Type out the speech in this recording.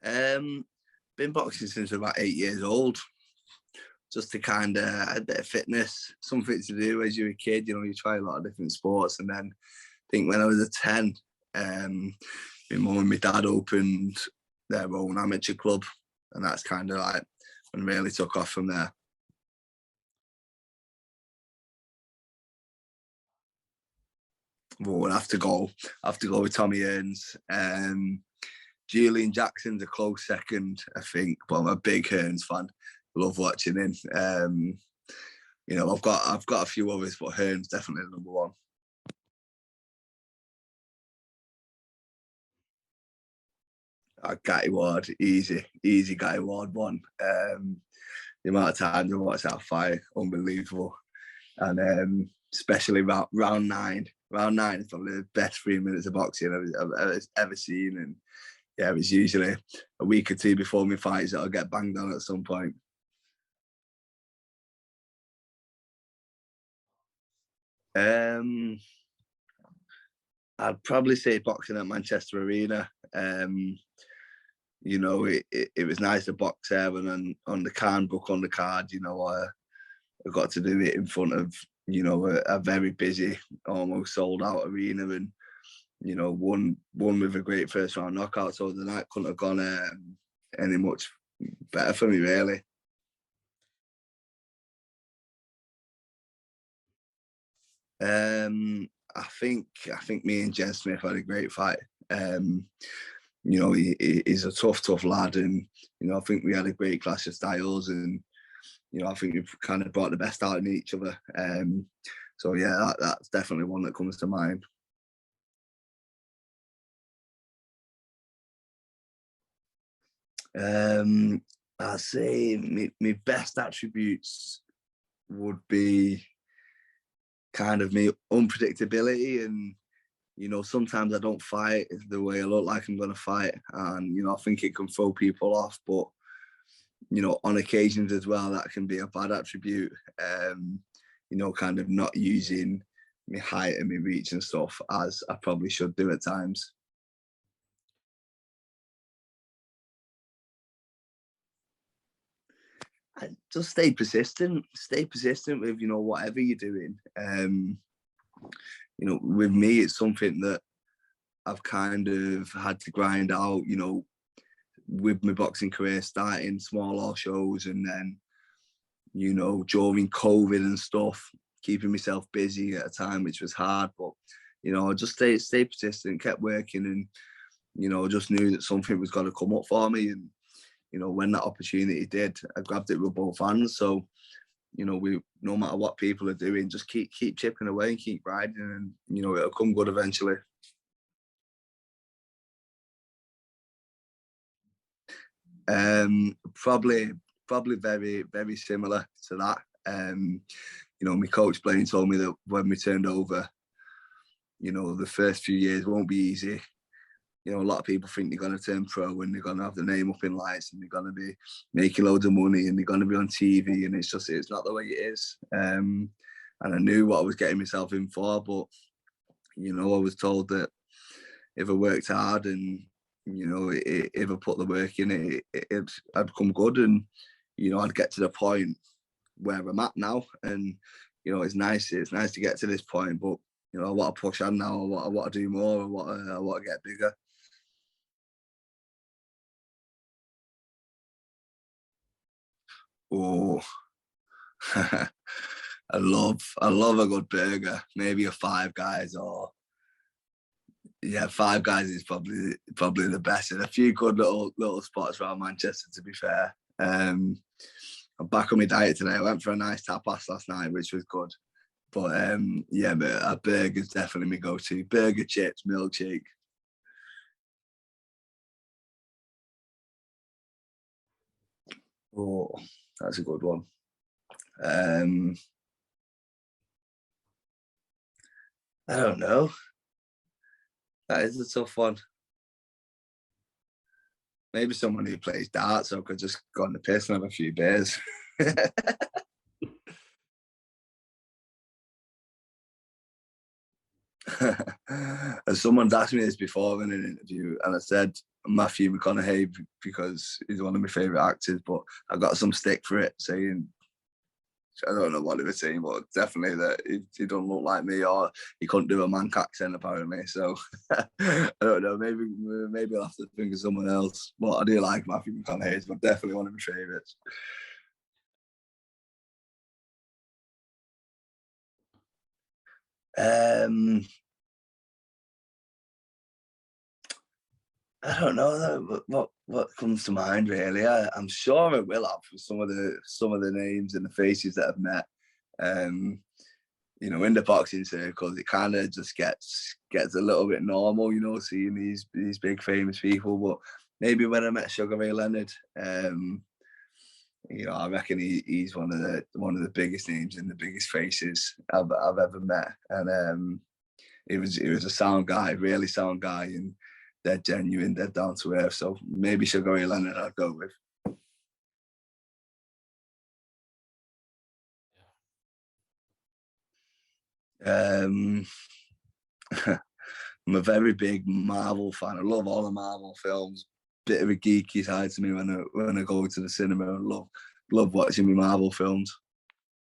Been boxing since about 8 years old. Just to kind of a bit of fitness, something to do as you're a kid. You know, you try a lot of different sports, and then I think when I was a 10, my mum and my dad opened their own amateur club, and that's kind of like when it really took off from there. But we'll have to go with Tommy Hearns. Julian Jackson's a close second, I think, but I'm a big Hearns fan. Love watching him. You know, I've got a few others, but Hearns definitely the number one. Gatti Ward, easy Gatti Ward one. The amount of times I watched that fight, unbelievable. And especially round nine. Round nine is probably the best 3 minutes of boxing I've ever seen. And yeah, it was usually a week or two before my fights that I'll get banged on at some point. I'd probably say boxing at Manchester Arena. You know, it was nice to box there, and then on the book on the card, you know, I got to do it in front of, you know, a very busy, almost sold out arena, and you know, won with a great first round knockout. So the night couldn't have gone any much better for me, really. I think me and Jen Smith had a great fight. You know, he's a tough lad, and you know, I think we had a great clash of styles, and you know, I think we've kind of brought the best out in each other. So yeah, that's definitely one that comes to mind. I'd say my best attributes would be kind of me unpredictability, and you know, sometimes I don't fight the way I look like I'm going to fight, and you know, I think it can throw people off, but you know, on occasions as well, that can be a bad attribute. You know, kind of not using my height and my reach and stuff as I probably should do at times. And just stay persistent. Stay persistent with, you know, whatever you're doing. You know, with me, it's something that I've kind of had to grind out. You know, with my boxing career starting smaller shows, and then, you know, during COVID and stuff, keeping myself busy at a time which was hard. But you know, I just stay persistent, kept working, and you know, just knew that something was going to come up for me. And you know, when that opportunity did, I grabbed it with both hands. So you know, no matter what people are doing, just keep chipping away and keep riding, and you know, it'll come good eventually. Probably very similar to that. You know, my coach Blaine told me that when we turned over, you know, the first few years won't be easy. You know, a lot of people think they're going to turn pro and they're going to have the name up in lights and they're going to be making loads of money and they're going to be on TV, and it's not the way it is. And I knew what I was getting myself in for, but you know, I was told that if I worked hard and you know, if I put the work in, I'd come good, and you know, I'd get to the point where I'm at now, and you know, it's nice to get to this point, but you know, I want to push on now. I want to do more. I want to get bigger. Oh, I love a good burger. Maybe a Five Guys, or yeah, Five Guys is probably the best. And a few good little spots around Manchester, to be fair. I'm back on my diet today. I went for a nice tapas last night, which was good. But yeah, but a burger's definitely my go-to. Burger, chips, milkshake. Oh, that's a good one. Um, I don't know. That is a tough one. Maybe someone who plays darts, so I could just go on the piss and have a few beers. And someone's asked me this before in an interview, and I said, Matthew McConaughey because he's one of my favourite actors, but I got some stick for it, saying I don't know what they were saying, but definitely that he don't look like me, or he couldn't do a Manc accent apparently. So I don't know. Maybe I'll have to think of someone else. But I do like Matthew McConaughey. He's definitely one of my favourites. I don't know what comes to mind really. I'm sure I will have for some of the names and the faces that I've met. You know, in the boxing circles, it kind of just gets a little bit normal, you know, seeing these big famous people. But maybe when I met Sugar Ray Leonard, you know, I reckon he's one of the biggest names and the biggest faces I've ever met. And he was a sound guy, really sound guy, and dead genuine, dead down to earth. So maybe Sugar Ray Leonard I'd go with. Um, I'm a very big Marvel fan. I love all the Marvel films. Bit of a geeky side to me when I go to the cinema. I love watching my Marvel films.